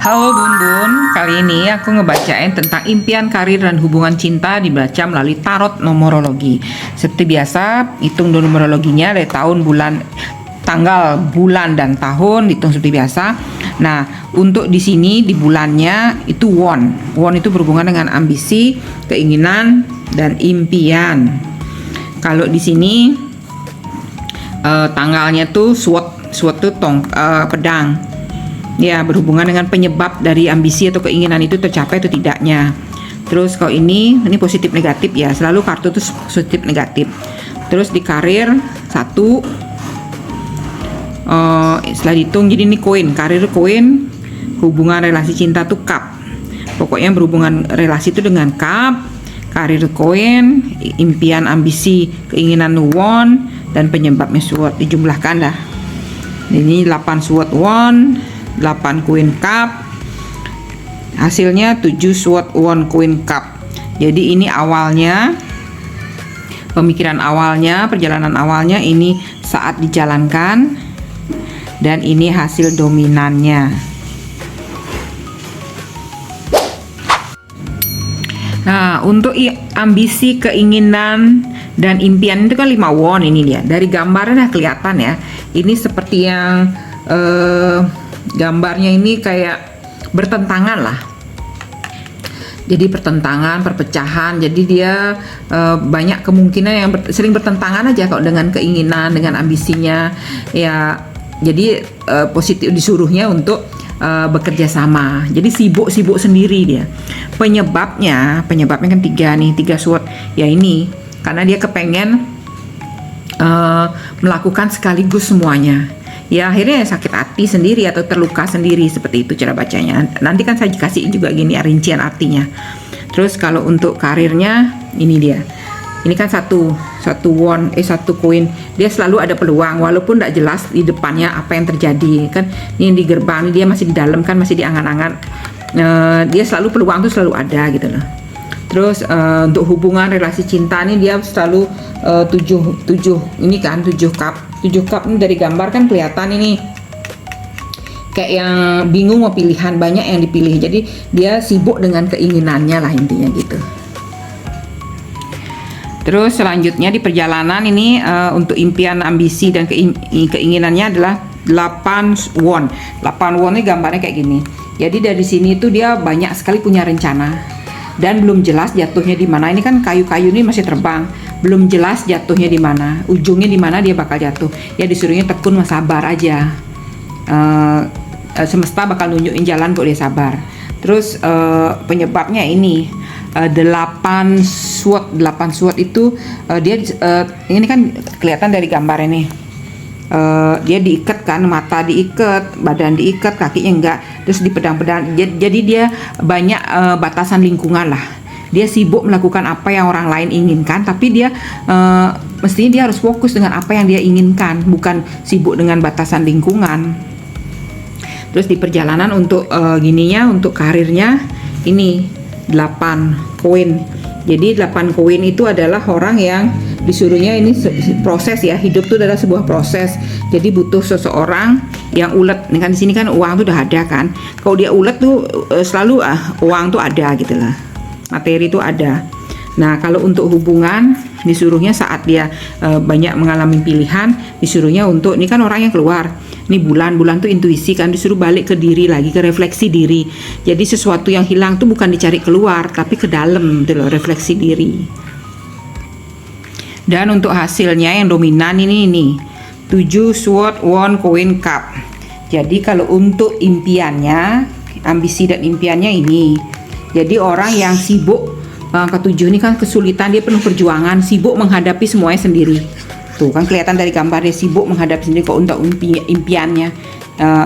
Halo Bun Bun, kali ini aku ngebacain tentang impian karir dan hubungan cinta dibaca melalui tarot numerologi. Seperti biasa, hitung numerologinya dari tahun, bulan, tanggal, bulan dan tahun dihitung seperti biasa. Nah, untuk di sini di bulannya itu won. Won itu berhubungan dengan ambisi, keinginan dan impian. Kalau di sini tanggalnya tuh sword. Sword tuh pedang. Ya, berhubungan dengan penyebab dari ambisi atau keinginan itu tercapai atau tidaknya. Terus kalau ini positif negatif ya, selalu kartu itu positif negatif. Terus di karir satu, setelah dihitung jadi ini koin, karir koin, hubungan relasi cinta tuh cup. Pokoknya berhubungan relasi itu dengan cup, karir koin, impian ambisi keinginan won, dan penyebabnya sword. Dijumlahkan dah. Ini 8 sword won, 8 queen cup, hasilnya 7 sword won queen cup. Jadi ini awalnya, pemikiran awalnya, perjalanan awalnya ini saat dijalankan, dan ini hasil dominannya. Nah, untuk ambisi, keinginan dan impian itu kan 5 won ini dia. Dari gambarnya kelihatan ya. Ini seperti yang gambarnya ini kayak bertentangan lah. Jadi pertentangan, perpecahan. Jadi dia banyak kemungkinan yang sering bertentangan aja kalau dengan keinginan, dengan ambisinya. Ya, jadi positif disuruhnya untuk bekerja sama. Jadi sibuk sendiri dia. Penyebabnya kan 3 sword. Ya ini karena dia kepengen melakukan sekaligus semuanya. Ya akhirnya sakit hati sendiri atau terluka sendiri, seperti itu cara bacanya. Nanti kan saya kasih juga gini rincian artinya. Terus kalau untuk karirnya ini dia. Ini kan satu koin, dia selalu ada peluang walaupun tidak jelas di depannya apa yang terjadi kan. Ini di gerbang, dia masih di dalam kan, masih di angan-angan. Dia selalu peluang tuh selalu ada gitu loh. Terus untuk hubungan relasi cinta ini dia selalu 7 ini kan 7 cup. 7 cup ini dari gambar kan kelihatan ini kayak yang bingung mau pilihan, banyak yang dipilih. Jadi dia sibuk dengan keinginannya lah intinya gitu. Terus selanjutnya di perjalanan ini untuk impian, ambisi dan keinginannya adalah 8 won. 8 won ini gambarnya kayak gini. Jadi dari sini tuh dia banyak sekali punya rencana. Dan belum jelas jatuhnya di mana. Ini kan kayu-kayu ini masih terbang, belum jelas jatuhnya di mana, ujungnya di mana dia bakal jatuh. Ya disuruhnya tekun, sabar aja. Semesta bakal nunjukin jalan kok dia sabar. Terus penyebabnya ini 8 sword itu dia ini kan kelihatan dari gambar ini. Dia diikat kan, mata diikat, badan diikat, kakinya enggak, terus di pedang-pedang. Jadi dia banyak batasan lingkungan lah. Dia sibuk melakukan apa yang orang lain inginkan, tapi dia mestinya dia harus fokus dengan apa yang dia inginkan, bukan sibuk dengan batasan lingkungan. Terus di perjalanan untuk untuk karirnya ini 8 koin. Jadi 8 koin itu adalah orang yang disuruhnya ini proses ya, hidup itu adalah sebuah proses. Jadi butuh seseorang yang ulet. Ini kan di sini kan uang tuh udah ada kan. Kalau dia ulet tuh selalu uang tuh ada gitu lah. Materi tuh ada. Nah, kalau untuk hubungan disuruhnya saat dia banyak mengalami pilihan, disuruhnya untuk ini kan orang yang keluar. Ini bulan tuh intuisi kan, disuruh balik ke diri lagi, ke refleksi diri. Jadi sesuatu yang hilang tuh bukan dicari keluar, tapi ke dalam gitu loh, refleksi diri. Dan untuk hasilnya yang dominan ini 7 sword won queen cup. Jadi kalau untuk impiannya, ambisi dan impiannya ini. Jadi orang yang sibuk, ketujuh ini kan kesulitan, dia penuh perjuangan, sibuk menghadapi semuanya sendiri. Tuh kan kelihatan dari gambar, dia sibuk menghadapi sendiri kok untuk impiannya,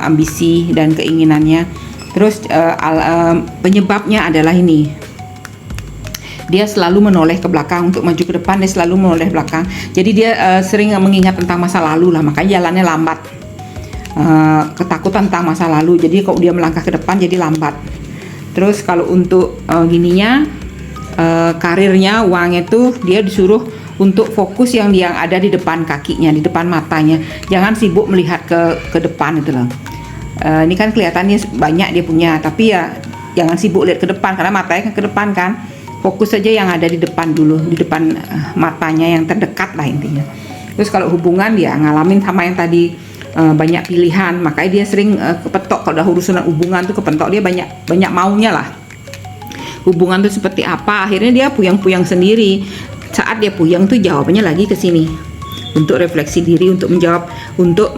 ambisi dan keinginannya. Terus penyebabnya adalah ini. Dia selalu menoleh ke belakang, untuk maju ke depan dia selalu menoleh belakang. Jadi dia sering mengingat tentang masa lalu lah, makanya jalannya lambat. Ketakutan tentang masa lalu, jadi kalau dia melangkah ke depan jadi lambat. Terus kalau untuk karirnya, uangnya tuh dia disuruh untuk fokus yang ada di depan kakinya, di depan matanya. Jangan sibuk melihat ke depan itu loh. Ini kan kelihatannya banyak dia punya, tapi ya jangan sibuk lihat ke depan karena matanya kan ke depan kan. Fokus saja yang ada di depan dulu, di depan matanya yang terdekat lah intinya. Terus kalau hubungan dia ngalamin sama yang tadi, banyak pilihan, makanya dia sering kepetok. Kalau udah urusan hubungan tuh kepentok, dia banyak maunya lah. Hubungan tuh seperti apa, akhirnya dia puyang-puyang sendiri. Saat dia puyang tuh jawabannya lagi ke sini. Untuk refleksi diri, untuk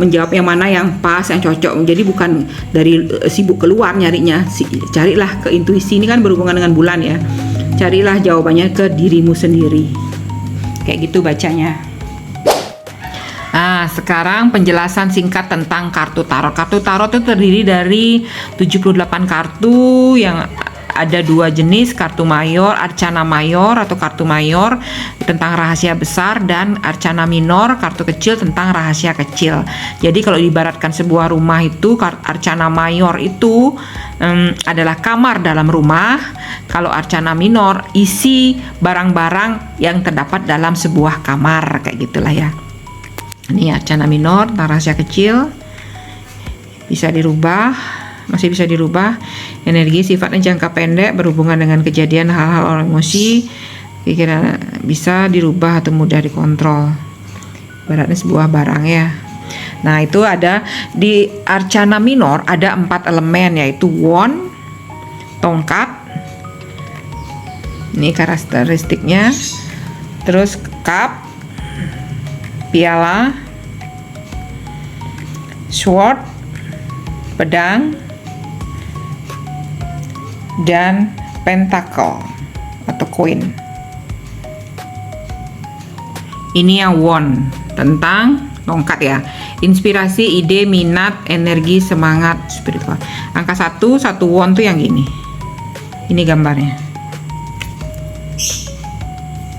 menjawab yang mana yang pas, yang cocok. Jadi bukan dari sibuk keluar nyarinya, carilah ke intuisi. Ini kan berhubungan dengan bulan ya. Carilah jawabannya ke dirimu sendiri. Kayak gitu bacanya. Nah, sekarang penjelasan singkat tentang kartu tarot. Kartu tarot itu terdiri dari 78 kartu yang ada 2 jenis, kartu mayor, arcana mayor atau kartu mayor tentang rahasia besar, dan arcana minor, kartu kecil tentang rahasia kecil. Jadi kalau diibaratkan sebuah rumah itu, arcana mayor itu adalah kamar dalam rumah. Kalau arcana minor isi barang-barang yang terdapat dalam sebuah kamar, kayak gitulah ya. Ini arcana minor tentang rahasia kecil, bisa dirubah, masih bisa dirubah. Energi sifatnya jangka pendek, berhubungan dengan kejadian hal-hal emosi, pikiran, bisa dirubah atau mudah dikontrol. Ibaratnya sebuah barang ya. Nah, itu ada di arcana minor ada 4 elemen, yaitu wand, tongkat. Ini karakteristiknya. Terus cup, piala, sword, pedang, dan pentacle atau koin. Ini yang wand, tentang tongkat ya. Inspirasi, ide, minat, energi, semangat, spiritual. Angka 1, satu wand tuh yang gini. Ini gambarnya.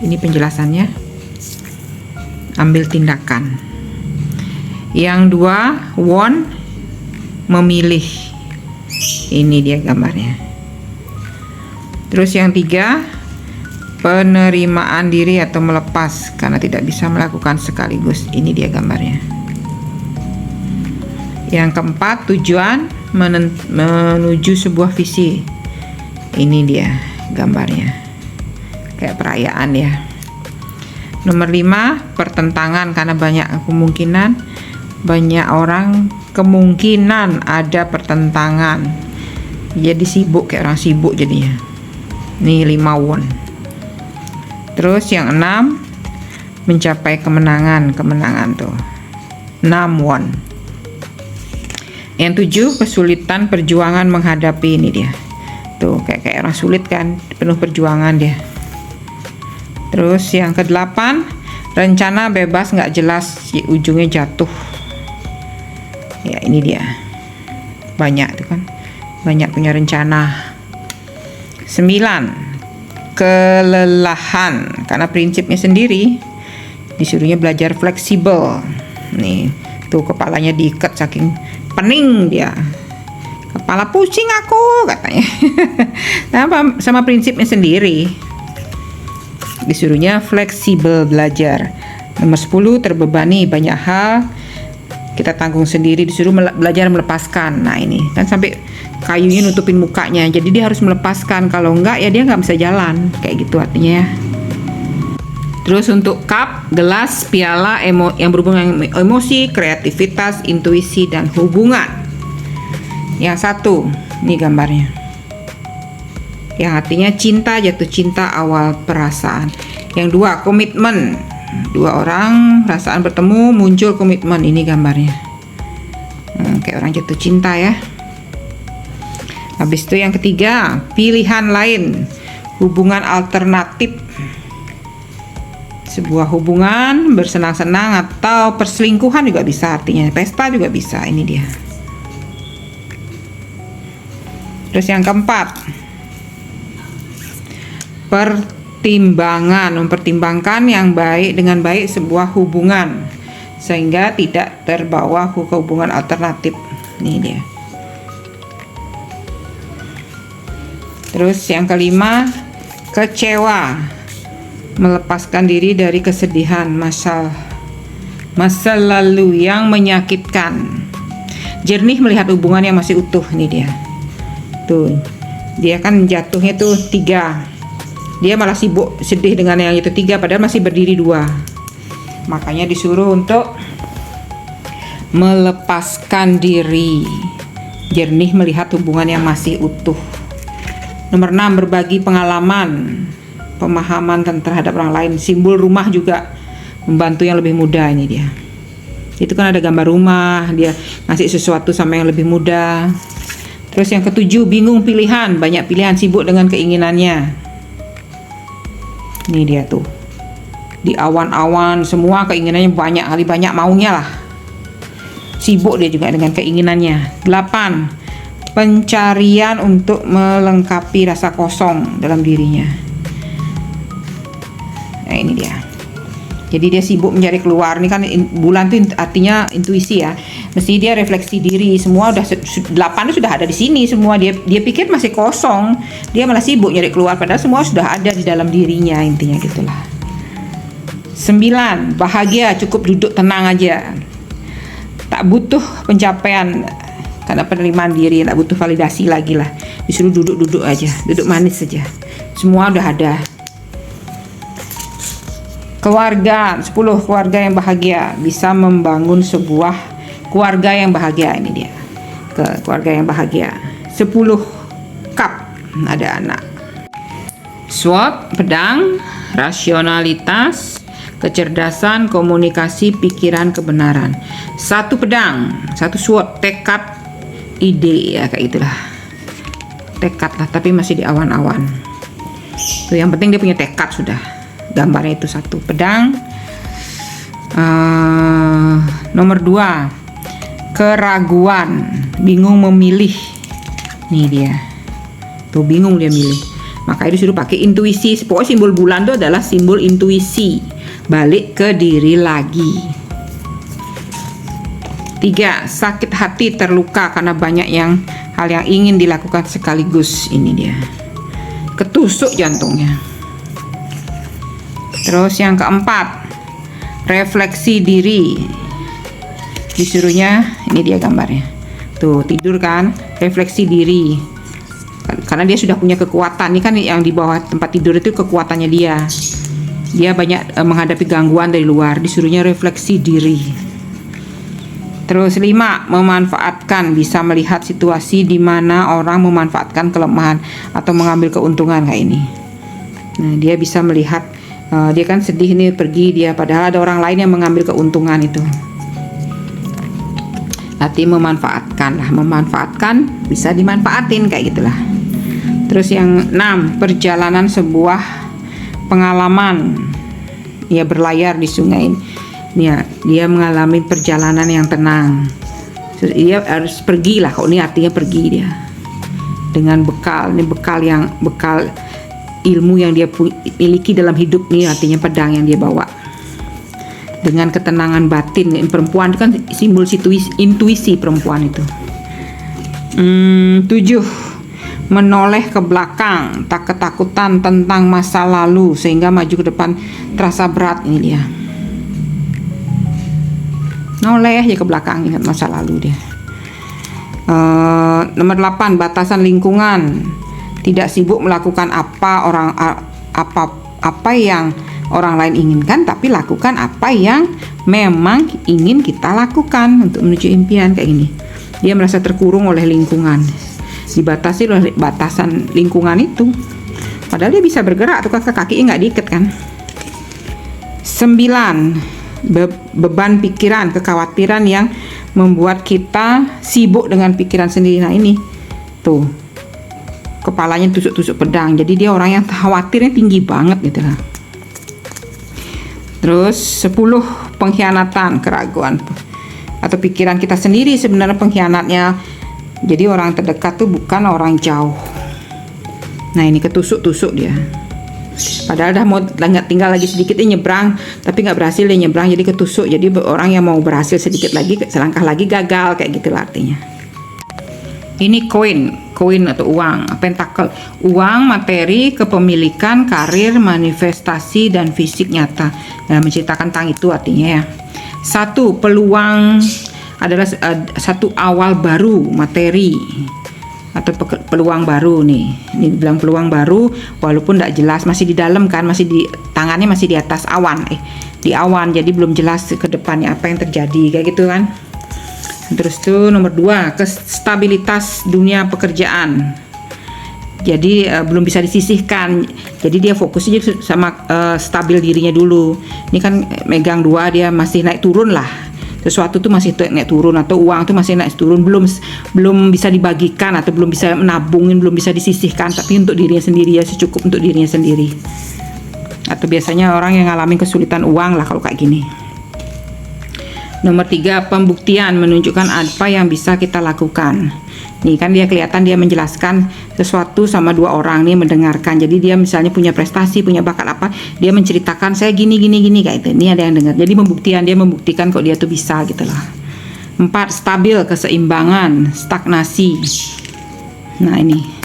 Ini penjelasannya. Ambil tindakan. Yang 2, wand, memilih. Ini dia gambarnya. Terus yang 3, penerimaan diri atau melepas karena tidak bisa melakukan sekaligus. Ini dia gambarnya. Yang keempat, tujuan, menuju sebuah visi. Ini dia gambarnya, kayak perayaan ya. Nomor 5, pertentangan karena banyak kemungkinan, banyak orang kemungkinan ada pertentangan. Jadi sibuk, kayak orang sibuk jadinya. Ini 5 won. Terus yang 6, mencapai kemenangan tuh 6 won. Yang 7, kesulitan perjuangan menghadapi. Ini dia tuh, kayak orang sulit kan, penuh perjuangan dia. Terus yang ke-8, rencana bebas nggak jelas, ujungnya jatuh ya. Ini dia, banyak tuh kan, banyak punya rencana. 9, kelelahan karena prinsipnya sendiri, disuruhnya belajar fleksibel. Nih tuh, kepalanya diikat saking pening dia, kepala pusing aku katanya. Sama prinsipnya sendiri, disuruhnya fleksibel belajar. Nomor 10, terbebani, banyak hal kita tanggung sendiri, disuruh belajar melepaskan. Nah ini kan sampai kayunya nutupin mukanya, jadi dia harus melepaskan, kalau enggak ya dia nggak bisa jalan, kayak gitu artinya ya. Terus untuk cup, gelas, piala, yang berhubungan dengan emosi, kreativitas, intuisi, dan hubungan. Yang 1, ini gambarnya, yang artinya cinta, jatuh cinta, awal perasaan. Yang 2, komitmen, 2 orang perasaan bertemu, muncul komitmen. Ini gambarnya, kayak orang jatuh cinta ya. Habis itu yang ketiga, pilihan lain, hubungan alternatif, sebuah hubungan bersenang-senang atau perselingkuhan juga bisa, artinya pesta juga bisa. Ini dia. Terus yang keempat, pertimbangan, mempertimbangkan yang baik dengan baik sebuah hubungan sehingga tidak terbawa ke hubungan alternatif. Ini dia. Terus yang kelima, kecewa, melepaskan diri dari kesedihan, masa lalu yang menyakitkan. Jernih melihat hubungan yang masih utuh. Ini dia. Tuh. Dia kan jatuhnya tuh 3. Dia malah sibuk sedih dengan yang itu 3 padahal masih berdiri 2. Makanya disuruh untuk melepaskan diri. Jernih melihat hubungan yang masih utuh. Nomor 6, berbagi pengalaman, pemahaman terhadap orang lain. Simbol rumah juga membantu yang lebih muda. Ini dia. Itu kan ada gambar rumah, dia ngasih sesuatu sama yang lebih muda. Terus yang ke-7, bingung pilihan, banyak pilihan, sibuk dengan keinginannya. Ini dia tuh. Di awan-awan semua keinginannya banyak, banyak maunya lah. Sibuk dia juga dengan keinginannya. 8, pencarian untuk melengkapi rasa kosong dalam dirinya. Nah, ini dia. Jadi dia sibuk mencari keluar. Ini kan bulan tuh artinya intuisi ya. Mesti dia refleksi diri. Semua udah 8 sudah ada di sini semua. Dia pikir masih kosong. Dia malah sibuk nyari keluar padahal semua sudah ada di dalam dirinya, intinya gitulah. 9, bahagia, cukup duduk tenang aja. Tak butuh pencapaian karena penerimaan diri, tak butuh validasi lagi lah. Disuruh duduk-duduk aja, duduk manis saja. Semua udah ada. Keluarga, 10, keluarga yang bahagia, bisa membangun sebuah keluarga yang bahagia. Ini dia, keluarga yang bahagia. 10, cup, ada anak. Sword, pedang, rasionalitas, kecerdasan, komunikasi, pikiran, kebenaran. 1 pedang, 1 sword, tekad, ide, ya kayak itulah. Tekad lah, tapi masih di awan-awan. Tuh yang penting dia punya tekad sudah. Gambarnya itu 1 pedang. Nomor 2, keraguan, bingung memilih. Nih dia, tuh bingung dia milih. Makanya disuruh pakai intuisi. Pokoknya simbol bulan itu adalah simbol intuisi, balik ke diri lagi. 3, sakit hati, terluka karena banyak hal yang ingin dilakukan sekaligus. Ini dia, ketusuk jantungnya. Terus yang keempat, refleksi diri. Disuruhnya, ini dia gambarnya. Tuh, tidur kan, refleksi diri. Karena dia sudah punya kekuatan. Ini kan yang di bawah tempat tidur itu kekuatannya dia. Dia banyak menghadapi gangguan dari luar. Disuruhnya refleksi diri. Terus 5, memanfaatkan, bisa melihat situasi di mana orang memanfaatkan kelemahan atau mengambil keuntungan kayak ini. Nah, dia bisa melihat. Dia kan sedih nih, pergi dia, padahal ada orang lain yang mengambil keuntungan itu. Nanti memanfaatkan lah, memanfaatkan, bisa dimanfaatin kayak gitulah. Terus yang 6, perjalanan sebuah pengalaman. Dia berlayar di sungai. Dia mengalami perjalanan yang tenang. Dia harus pergi lah, kok ini artinya pergi dia. Dengan bekal, ini bekal ilmu yang dia miliki dalam hidup nih, artinya pedang yang dia bawa. Dengan ketenangan batin. Perempuan itu kan simbol intuisi perempuan itu. 7, menoleh ke belakang, tak ketakutan tentang masa lalu sehingga maju ke depan terasa berat. Ini dia, noleh aja ke belakang, ingat masa lalu dia. Nomor 8, batasan lingkungan, tidak sibuk melakukan apa yang orang lain inginkan, tapi lakukan apa yang memang ingin kita lakukan untuk menuju impian kayak gini. Dia merasa terkurung oleh lingkungan, dibatasi oleh batasan lingkungan itu. Padahal dia bisa bergerak, tuh kakinya nggak diikat kan. 9, beban pikiran, kekhawatiran yang membuat kita sibuk dengan pikiran sendiri. Nah ini tuh, kepalanya tusuk-tusuk pedang, jadi dia orang yang khawatirnya tinggi banget gitu lah. Terus 10, pengkhianatan, keraguan atau pikiran kita sendiri sebenarnya pengkhianatnya. Jadi orang terdekat tuh bukan orang jauh. Nah ini ketusuk-tusuk dia, padahal dah mau tinggal lagi sedikit dia nyebrang, tapi nggak berhasil dia nyebrang, jadi ketusuk. Jadi orang yang mau berhasil sedikit lagi, selangkah lagi gagal kayak gitu lah artinya. Ini koin atau uang, pentakel, uang, materi, kepemilikan, karir, manifestasi, dan fisik nyata. Nah, menceritakan tentang itu artinya ya. 1, peluang adalah satu awal baru materi atau peluang baru nih. Ini bilang peluang baru walaupun tidak jelas, masih di dalam kan, masih di tangannya masih di atas awan, di awan, jadi belum jelas ke depannya apa yang terjadi kayak gitu kan. Terus tuh nomor 2, stabilitas dunia pekerjaan. Jadi belum bisa disisihkan. Jadi dia fokusnya sama stabil dirinya dulu. Ini kan megang 2, dia masih naik turun lah. Sesuatu tuh masih naik turun, atau uang tuh masih naik turun, belum bisa dibagikan atau belum bisa menabungin, belum bisa disisihkan, tapi untuk dirinya sendiri ya, secukup untuk dirinya sendiri. Atau biasanya orang yang ngalamin kesulitan uang lah kalau kayak gini. Nomor 3, pembuktian, menunjukkan apa yang bisa kita lakukan. Nih kan dia kelihatan dia menjelaskan sesuatu sama 2 orang nih, mendengarkan. Jadi dia misalnya punya prestasi, punya bakat apa, dia menceritakan saya gini kayak itu. Ini ada yang dengar. Jadi pembuktian, dia membuktikan kok dia tuh bisa gitu lah. 4, stabil, keseimbangan, stagnasi. Nah ini.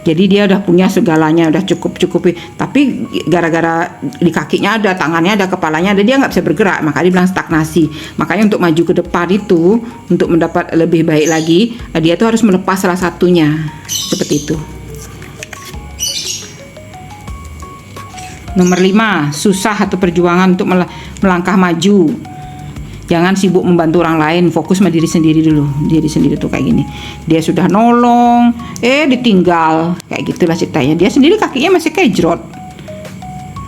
Jadi dia udah punya segalanya, udah cukup-cukupi. Tapi gara-gara di kakinya ada, tangannya ada, kepalanya ada, dia nggak bisa bergerak. Maka dia bilang stagnasi. Makanya untuk maju ke depan itu, untuk mendapat lebih baik lagi, dia tuh harus melepas salah satunya. Seperti itu. Nomor 5, susah atau perjuangan untuk melangkah maju. Jangan sibuk membantu orang lain, fokus sama diri sendiri dulu. Diri sendiri tuh kayak gini. Dia sudah nolong, ditinggal. Kayak gitulah ceritanya. Dia sendiri kakinya masih kejrot.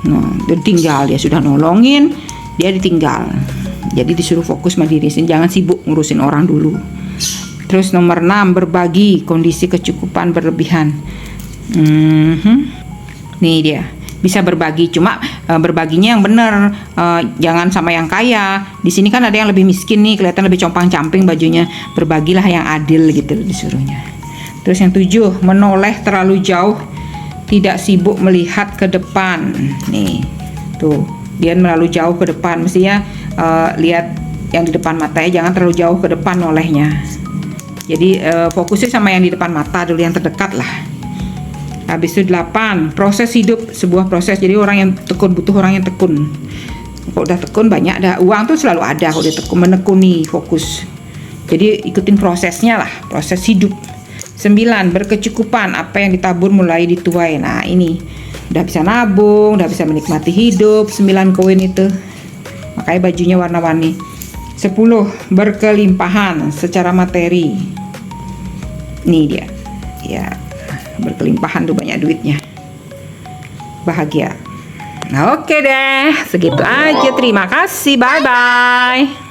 Nah, ditinggal, dia sudah nolongin, dia ditinggal. Jadi disuruh fokus sama diri sendiri, jangan sibuk ngurusin orang dulu. Terus nomor 6, berbagi, kondisi kecukupan berlebihan. Nih dia. Bisa berbagi, cuma berbaginya yang benar, jangan sama yang kaya. Di sini kan ada yang lebih miskin nih, kelihatan lebih compang-camping bajunya. Berbagilah yang adil gitu disuruhnya. Terus yang 7, menoleh terlalu jauh, tidak sibuk melihat ke depan. Nih tuh, dia terlalu jauh ke depan, mestinya lihat yang di depan matanya, jangan terlalu jauh ke depan nolehnya. Jadi fokusnya sama yang di depan mata dulu, yang terdekat lah. Habis itu 8, proses hidup, sebuah proses. Jadi orang yang tekun, butuh orang yang tekun. Kalau udah tekun banyak, ada uang tuh selalu ada kalau dia tekun, menekuni, fokus. Jadi ikutin prosesnya lah, proses hidup. 9, berkecukupan, apa yang ditabur mulai dituai. Nah ini udah bisa nabung, udah bisa menikmati hidup. 9 koin itu, makanya bajunya warna-warni. 10, berkelimpahan secara materi. Nih dia, ya, berkelimpahan tuh, banyak duitnya, bahagia. Nah, oke deh, segitu aja. Terima kasih, bye bye.